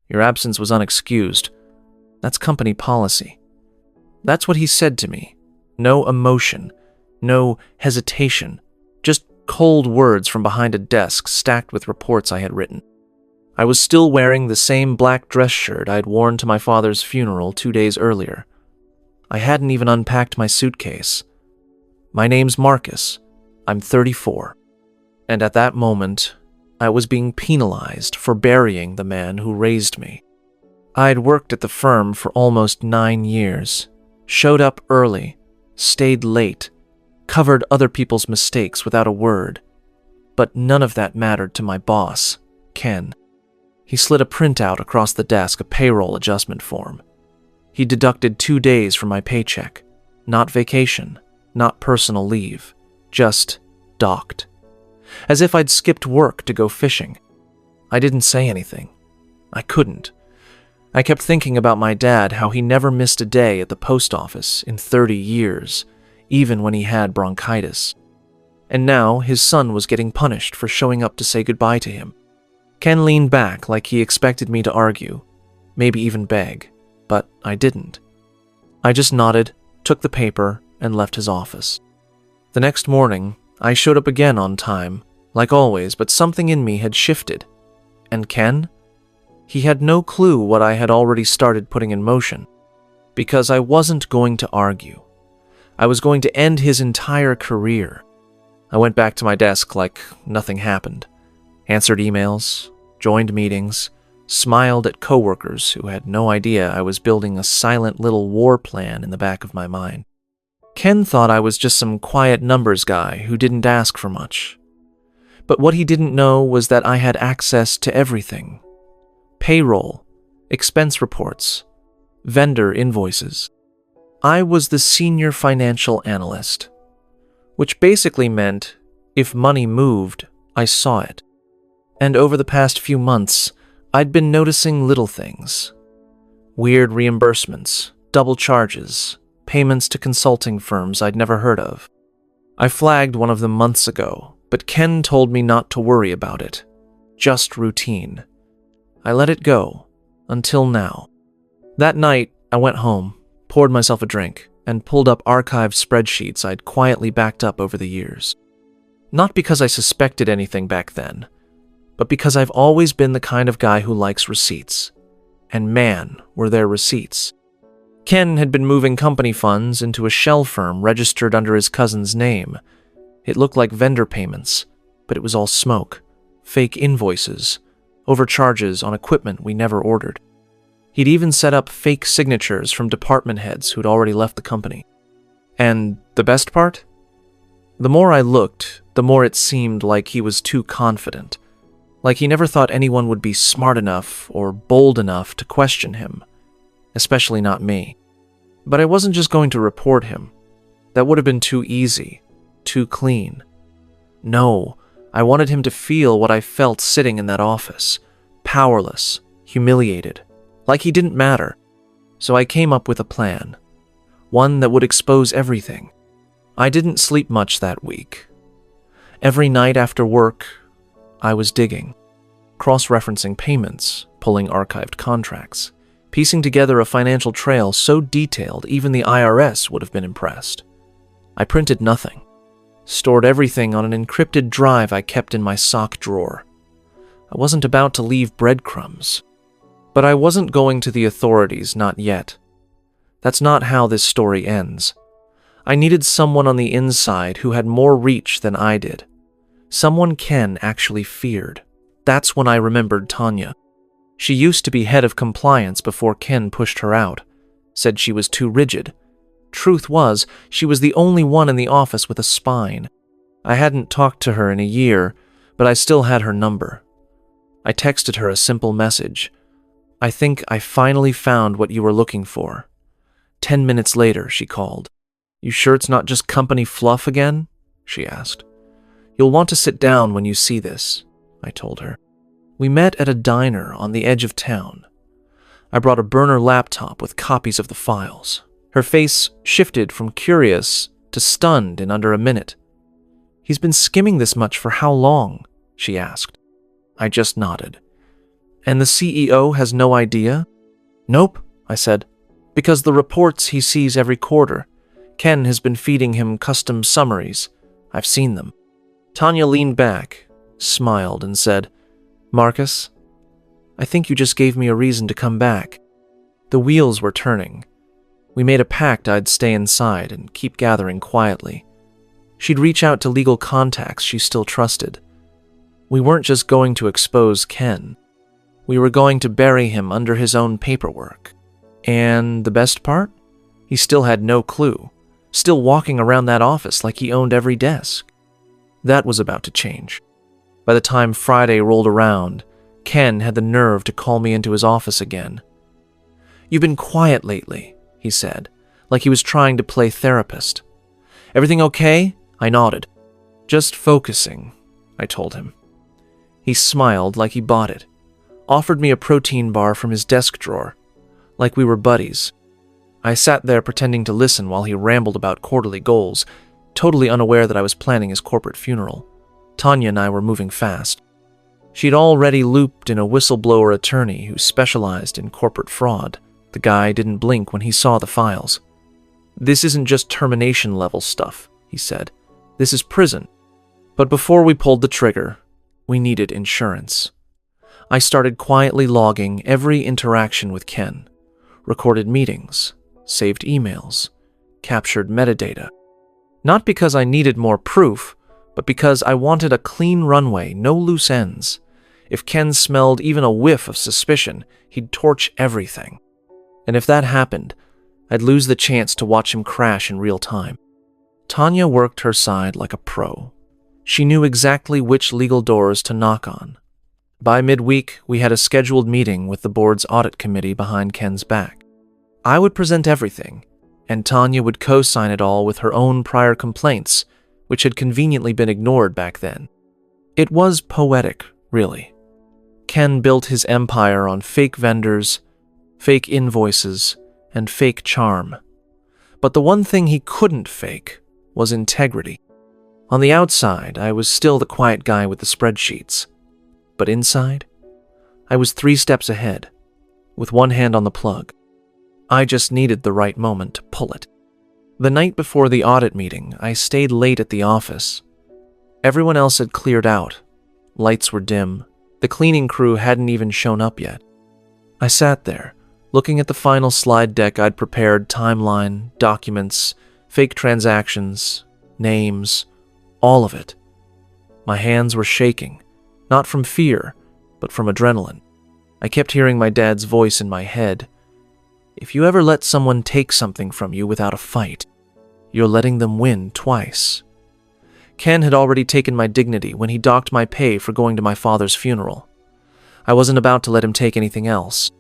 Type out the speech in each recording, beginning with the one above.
Your absence was unexcused. That's company policy. That's what he said to me. No emotion, no hesitation, just cold words from behind a desk stacked with reports I had written. I was still wearing the same black dress shirt I'd worn to my father's funeral 2 days earlier. I hadn't even unpacked my suitcase. My name's Marcus. I'm 34. And at that moment, I was being penalized for burying the man who raised me. I'd worked at the firm for almost 9 years, showed up early, stayed late, covered other people's mistakes without a word. But none of that mattered to my boss, Ken. He slid a printout across the desk, a payroll adjustment form. He deducted 2 days from my paycheck. Not vacation, not personal leave, just docked. As if I'd skipped work to go fishing. I didn't say anything. I couldn't. I kept thinking about my dad, how he never missed a day at the post office in 30 years, even when he had bronchitis. And now his son was getting punished for showing up to say goodbye to him. Ken leaned back like he expected me to argue, maybe even beg, but I didn't. I just nodded, took the paper, and left his office. The next morning, I showed up again on time, like always, but something in me had shifted. And Ken? He had no clue what I had already started putting in motion, because I wasn't going to argue. I was going to end his entire career. I went back to my desk like nothing happened, answered emails, joined meetings, smiled at coworkers who had no idea I was building a silent little war plan in the back of my mind. Ken thought I was just some quiet numbers guy who didn't ask for much. But what he didn't know was that I had access to everything. Payroll, expense reports, vendor invoices. I was the senior financial analyst, which basically meant if money moved, I saw it. And over the past few months, I'd been noticing little things. Weird reimbursements, double charges, payments to consulting firms I'd never heard of. I flagged one of them months ago, but Ken told me not to worry about it. Just routine. I let it go, until now. That night, I went home, poured myself a drink, and pulled up archived spreadsheets I'd quietly backed up over the years. Not because I suspected anything back then, but because I've always been the kind of guy who likes receipts. And man, were there receipts. Ken had been moving company funds into a shell firm registered under his cousin's name. It looked like vendor payments, but it was all smoke, fake invoices, overcharges on equipment we never ordered. He'd even set up fake signatures from department heads who'd already left the company. And the best part? The more I looked, the more it seemed like he was too confident. Like he never thought anyone would be smart enough or bold enough to question him. Especially not me. But I wasn't just going to report him. That would have been too easy, too clean. No, I wanted him to feel what I felt sitting in that office. Powerless, humiliated, like he didn't matter. So I came up with a plan. One that would expose everything. I didn't sleep much that week. Every night after work, I was digging, cross-referencing payments, pulling archived contracts, piecing together a financial trail so detailed even the IRS would have been impressed. I printed nothing, stored everything on an encrypted drive I kept in my sock drawer. I wasn't about to leave breadcrumbs, but I wasn't going to the authorities, not yet. That's not how this story ends. I needed someone on the inside who had more reach than I did. Someone Ken actually feared. That's when I remembered Tanya. She used to be head of compliance before Ken pushed her out, said she was too rigid. Truth was, she was the only one in the office with a spine. I hadn't talked to her in a year, but I still had her number. I texted her a simple message. I think I finally found what you were looking for. 10 minutes later, she called. You sure it's not just company fluff again? She asked. You'll want to sit down when you see this, I told her. We met at a diner on the edge of town. I brought a burner laptop with copies of the files. Her face shifted from curious to stunned in under a minute. He's been skimming this much for how long? She asked. I just nodded. And the CEO has no idea? Nope, I said, because the reports he sees every quarter. Ken has been feeding him custom summaries. I've seen them. Tanya leaned back, smiled, and said, Marcus, I think you just gave me a reason to come back. The wheels were turning. We made a pact I'd stay inside and keep gathering quietly. She'd reach out to legal contacts she still trusted. We weren't just going to expose Ken. We were going to bury him under his own paperwork. And the best part? He still had no clue, still walking around that office like he owned every desk. That was about to change. By the time Friday rolled around, Ken had the nerve to call me into his office again. You've been quiet lately, he said, like he was trying to play therapist. Everything okay? I nodded. Just focusing, I told him. He smiled like he bought it, offered me a protein bar from his desk drawer, like we were buddies. I sat there pretending to listen while he rambled about quarterly goals, totally unaware that I was planning his corporate funeral. Tanya and I were moving fast. She'd already looped in a whistleblower attorney who specialized in corporate fraud. The guy didn't blink when he saw the files. This isn't just termination-level stuff, he said. This is prison. But before we pulled the trigger, we needed insurance. I started quietly logging every interaction with Ken, recorded meetings, saved emails, captured metadata. Not because I needed more proof, but because I wanted a clean runway, no loose ends. If Ken smelled even a whiff of suspicion, he'd torch everything. And if that happened, I'd lose the chance to watch him crash in real time. Tanya worked her side like a pro. She knew exactly which legal doors to knock on. By midweek, we had a scheduled meeting with the board's audit committee behind Ken's back. I would present everything, and Tanya would co-sign it all with her own prior complaints, which had conveniently been ignored back then. It was poetic, really. Ken built his empire on fake vendors, fake invoices, and fake charm. But the one thing he couldn't fake was integrity. On the outside, I was still the quiet guy with the spreadsheets. But inside, I was 3 steps ahead, with one hand on the plug. I just needed the right moment to pull it. The night before the audit meeting, I stayed late at the office. Everyone else had cleared out. Lights were dim. The cleaning crew hadn't even shown up yet. I sat there, looking at the final slide deck I'd prepared, timeline, documents, fake transactions, names, all of it. My hands were shaking, not from fear, but from adrenaline. I kept hearing my dad's voice in my head. If you ever let someone take something from you without a fight, you're letting them win twice. Ken had already taken my dignity when he docked my pay for going to my father's funeral. I wasn't about to let him take anything else.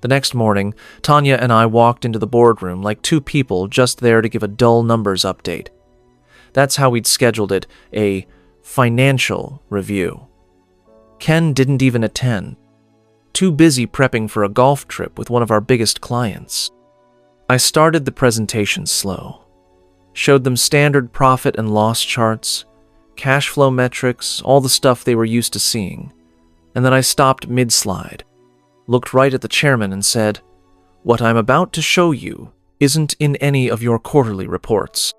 The next morning, Tanya and I walked into the boardroom like 2 people just there to give a dull numbers update. That's how we'd scheduled it, a financial review. Ken didn't even attend, too busy prepping for a golf trip with one of our biggest clients. I started the presentation slow, showed them standard profit and loss charts, cash flow metrics, all the stuff they were used to seeing, and then I stopped mid-slide, looked right at the chairman and said, "What I'm about to show you isn't in any of your quarterly reports."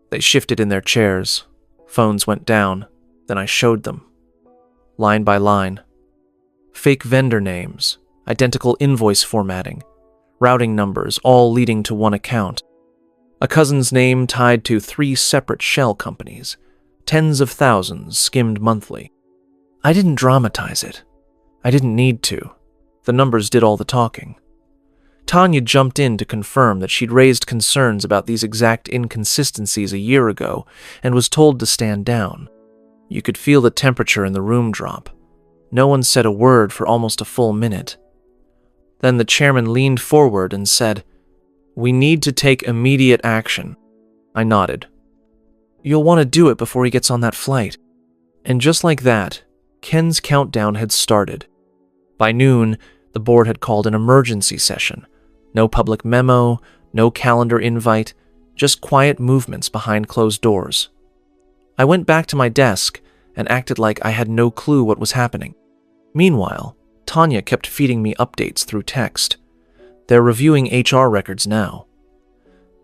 They shifted in their chairs, phones went down, then I showed them. Line by line. Fake vendor names, identical invoice formatting, routing numbers, all leading to one account. A cousin's name tied to 3 separate shell companies, tens of thousands skimmed monthly. I didn't dramatize it. I didn't need to. The numbers did all the talking. Tanya jumped in to confirm that she'd raised concerns about these exact inconsistencies a year ago and was told to stand down. You could feel the temperature in the room drop. No one said a word for almost a full minute. Then the chairman leaned forward and said, "We need to take immediate action." I nodded. "You'll want to do it before he gets on that flight." And just like that, Ken's countdown had started. By noon, the board had called an emergency session. No public memo, no calendar invite, just quiet movements behind closed doors. I went back to my desk and acted like I had no clue what was happening. Meanwhile, Tanya kept feeding me updates through text. They're reviewing HR records now.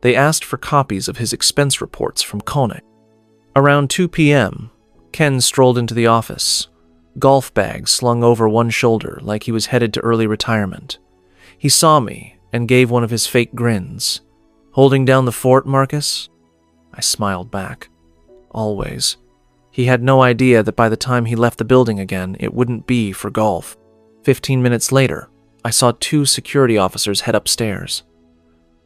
They asked for copies of his expense reports from Kone. Around 2 p.m., Ken strolled into the office, golf bag slung over one shoulder like he was headed to early retirement. He saw me and gave one of his fake grins. "Holding down the fort, Marcus?" I smiled back. Always. He had no idea that by the time he left the building again, it wouldn't be for golf. 15 minutes later, I saw 2 security officers head upstairs.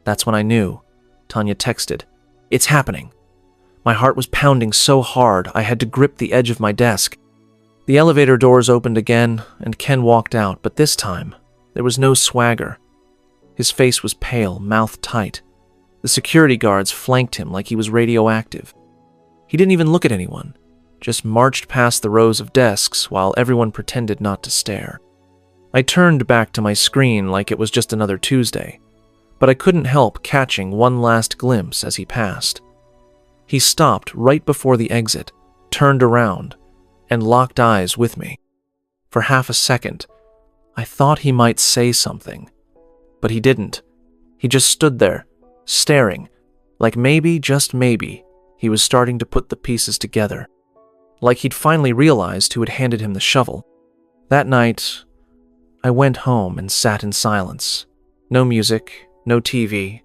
That's when I knew. Tanya texted, "It's happening." My heart was pounding so hard I had to grip the edge of my desk. The elevator doors opened again, and Ken walked out, but this time, there was no swagger. His face was pale, mouth tight. The security guards flanked him like he was radioactive. He didn't even look at anyone, just marched past the rows of desks while everyone pretended not to stare. I turned back to my screen like it was just another Tuesday, but I couldn't help catching one last glimpse as he passed. He stopped right before the exit, turned around, and locked eyes with me. For half a second, I thought he might say something, but he didn't. He just stood there, staring, like maybe, just maybe, he was starting to put the pieces together. Like he'd finally realized who had handed him the shovel. That night, I went home and sat in silence. No music, no TV,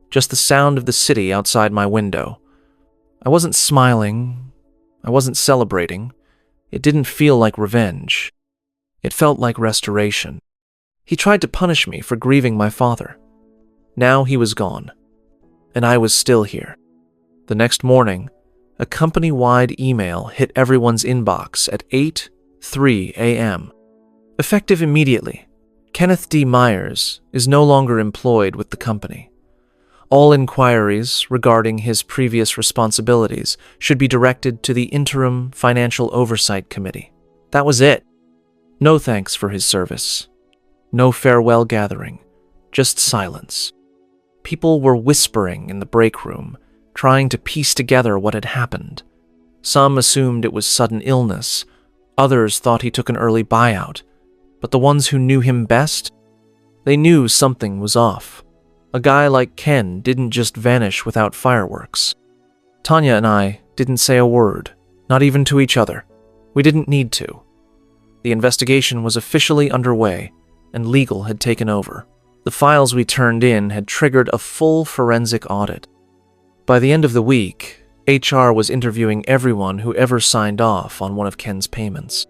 just the sound of the city outside my window. I wasn't smiling. I wasn't celebrating. It didn't feel like revenge. It felt like restoration. He tried to punish me for grieving my father. Now he was gone, and I was still here. The next morning, a company-wide email hit everyone's inbox at 8:03 a.m. Effective immediately, Kenneth D. Myers is no longer employed with the company. All inquiries regarding his previous responsibilities should be directed to the Interim Financial Oversight Committee. That was it. No thanks for his service. No farewell gathering. Just silence. People were whispering in the break room, trying to piece together what had happened. Some assumed it was sudden illness. Others thought he took an early buyout. But the ones who knew him best, they knew something was off. A guy like Ken didn't just vanish without fireworks. Tanya and I didn't say a word, not even to each other. We didn't need to. The investigation was officially underway, and legal had taken over. The files we turned in had triggered a full forensic audit. By the end of the week, HR was interviewing everyone who ever signed off on one of Ken's payments.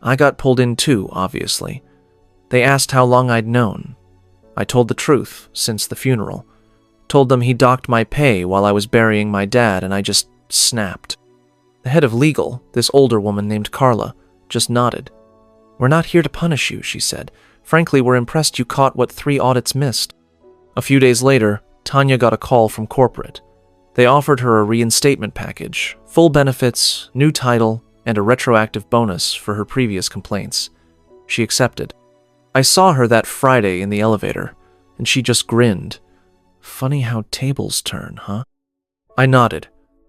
I got pulled in too, obviously. They asked how long I'd known. I told the truth since the funeral. Told them he docked my pay while I was burying my dad, and I just snapped. The head of legal, this older woman named Carla, just nodded. "We're not here to punish you," she said. "Frankly, we're impressed you caught what 3 audits missed." A few days later, Tanya got a call from corporate. They offered her a reinstatement package, full benefits, new title, and a retroactive bonus for her previous complaints. She accepted. I saw her that Friday in the elevator, and she just grinned. Funny how tables turn, huh? I nodded.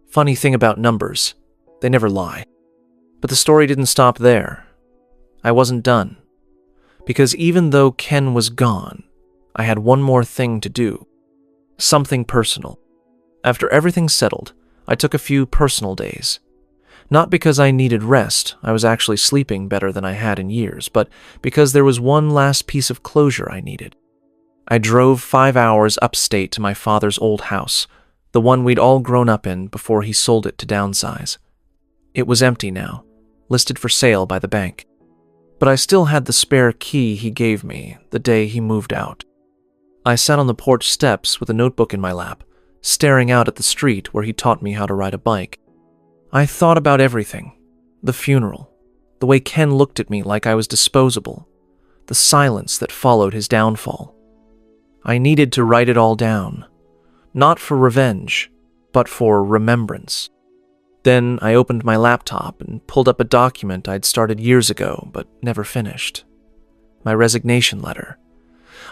Funny thing about numbers, they never lie. But the story didn't stop there. I wasn't done. Because even though Ken was gone, I had one more thing to do. Something personal. After everything settled, I took a few personal days. Not because I needed rest, I was actually sleeping better than I had in years, but because there was one last piece of closure I needed. I drove 5 hours upstate to my father's old house, the one we'd all grown up in before he sold it to downsize. It was empty now, listed for sale by the bank. But I still had the spare key he gave me the day he moved out. I sat on the porch steps with a notebook in my lap, staring out at the street where he taught me how to ride a bike. I thought about everything. The funeral, the way Ken looked at me like I was disposable, the silence that followed his downfall. I needed to write it all down, not for revenge, but for remembrance. Then I opened my laptop and pulled up a document I'd started years ago but never finished. My resignation letter.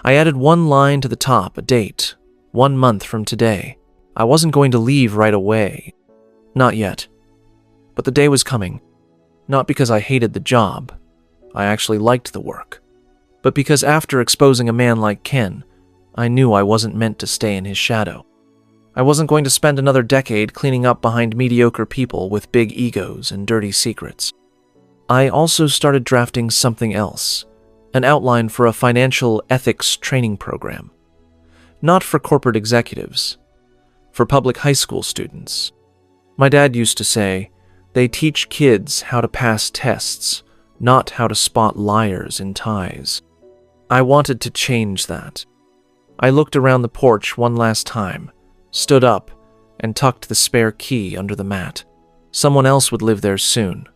I added one line to the top, a date, 1 month from today. I wasn't going to leave right away. Not yet. But the day was coming, not because I hated the job, I actually liked the work. But because after exposing a man like Ken, I knew I wasn't meant to stay in his shadow. I wasn't going to spend another decade cleaning up behind mediocre people with big egos and dirty secrets. I also started drafting something else, an outline for a financial ethics training program. Not for corporate executives, for public high school students. My dad used to say, they teach kids how to pass tests, not how to spot liars in ties. I wanted to change that. I looked around the porch one last time, stood up, and tucked the spare key under the mat. Someone else would live there soon.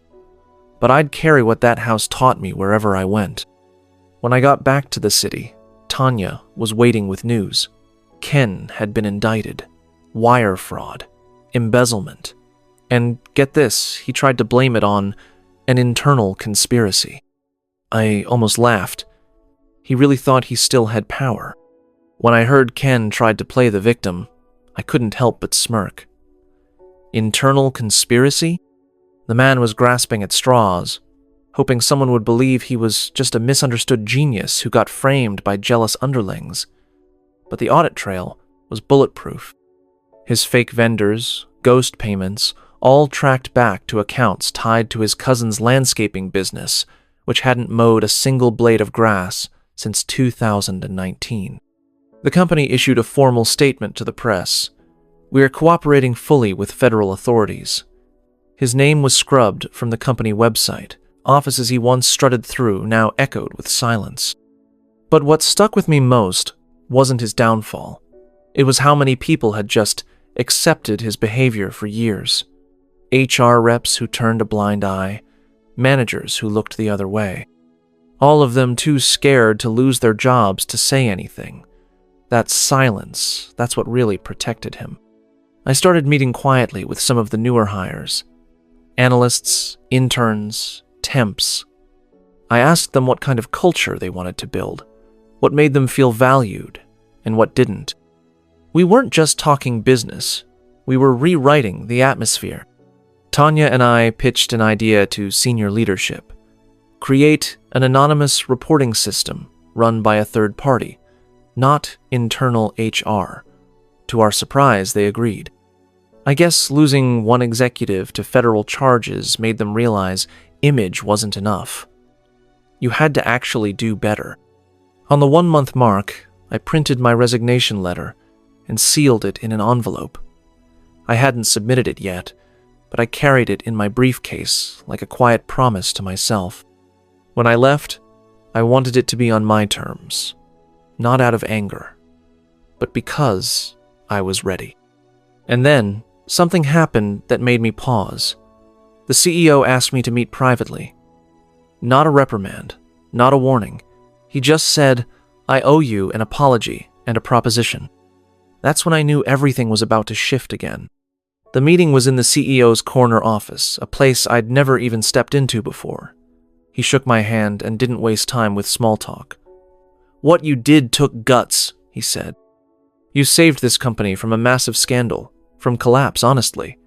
But I'd carry what that house taught me wherever I went. When I got back to the city, Tanya was waiting with news. Ken had been indicted. Wire fraud. Embezzlement. And get this, he tried to blame it on an internal conspiracy. I almost laughed. He really thought he still had power. When I heard Ken tried to play the victim, I couldn't help but smirk. Internal conspiracy? The man was grasping at straws, hoping someone would believe he was just a misunderstood genius who got framed by jealous underlings. But the audit trail was bulletproof. His fake vendors, ghost payments, all tracked back to accounts tied to his cousin's landscaping business, which hadn't mowed a single blade of grass since 2019. The company issued a formal statement to the press. We are cooperating fully with federal authorities. His name was scrubbed from the company website. Offices he once strutted through now echoed with silence. But what stuck with me most wasn't his downfall. It was how many people had just accepted his behavior for years. HR reps who turned a blind eye, managers who looked the other way. All of them too scared to lose their jobs to say anything. That silence, that's what really protected him. I started meeting quietly with some of the newer hires. Analysts, interns, temps. I asked them what kind of culture they wanted to build, what made them feel valued, and what didn't. We weren't just talking business, we were rewriting the atmosphere. Tanya and I pitched an idea to senior leadership. Create an anonymous reporting system run by a third party, not internal HR. To our surprise, they agreed. I guess losing one executive to federal charges made them realize image wasn't enough. You had to actually do better. On the 1-month mark, I printed my resignation letter and sealed it in an envelope. I hadn't submitted it yet, but I carried it in my briefcase like a quiet promise to myself. When I left, I wanted it to be on my terms, not out of anger, but because I was ready. And then, something happened that made me pause. The CEO asked me to meet privately. Not a reprimand, not a warning. He just said, I owe you an apology and a proposition. That's when I knew everything was about to shift again. The meeting was in the CEO's corner office, a place I'd never even stepped into before. He shook my hand and didn't waste time with small talk. What you did took guts, he said. You saved this company from a massive scandal, from collapse, honestly.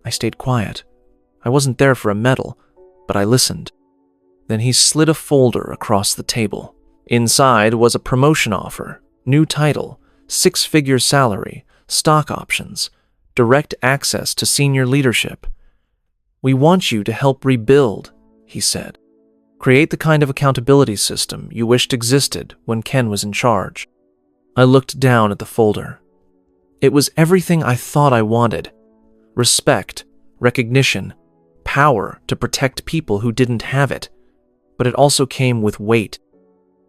I stayed quiet. I wasn't there for a medal, but I listened. Then he slid a folder across the table. Inside was a promotion offer, new title, 6-figure salary, stock options, direct access to senior leadership. We want you to help rebuild, he said. Create the kind of accountability system you wished existed when Ken was in charge. I looked down at the folder. It was everything I thought I wanted. Respect, recognition, power to protect people who didn't have it. But it also came with weight.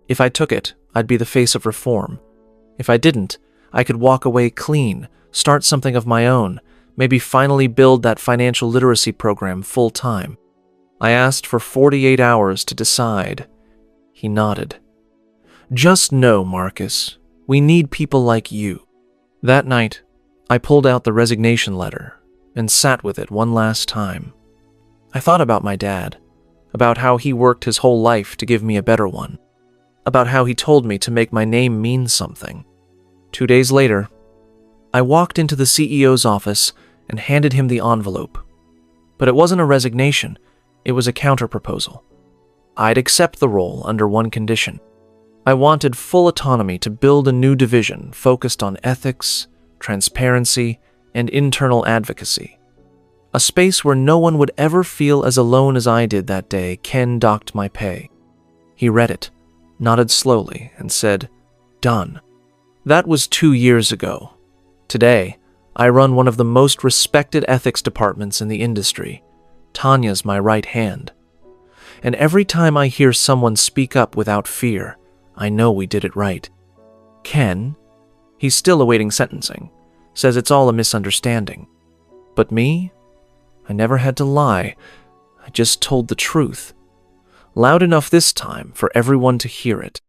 If I took it, I'd be the face of reform. If I didn't, I could walk away clean, start something of my own, maybe finally build that financial literacy program full-time. I asked for 48 hours to decide. He nodded. Just know, Marcus, we need people like you. That night, I pulled out the resignation letter and sat with it one last time. I thought about my dad, about how he worked his whole life to give me a better one, about how he told me to make my name mean something. 2 days later, I walked into the CEO's office and handed him the envelope. But it wasn't a resignation, it was a counterproposal. I'd accept the role under one condition. I wanted full autonomy to build a new division focused on ethics, transparency, and internal advocacy. A space where no one would ever feel as alone as I did that day. Ken docked my pay. He read it, nodded slowly, and said, "Done." That was 2 years ago. Today, I run one of the most respected ethics departments in the industry. Tanya's my right hand. And every time I hear someone speak up without fear, I know we did it right. Ken, he's still awaiting sentencing, says it's all a misunderstanding. But me? I never had to lie. I just told the truth. Loud enough this time for everyone to hear it.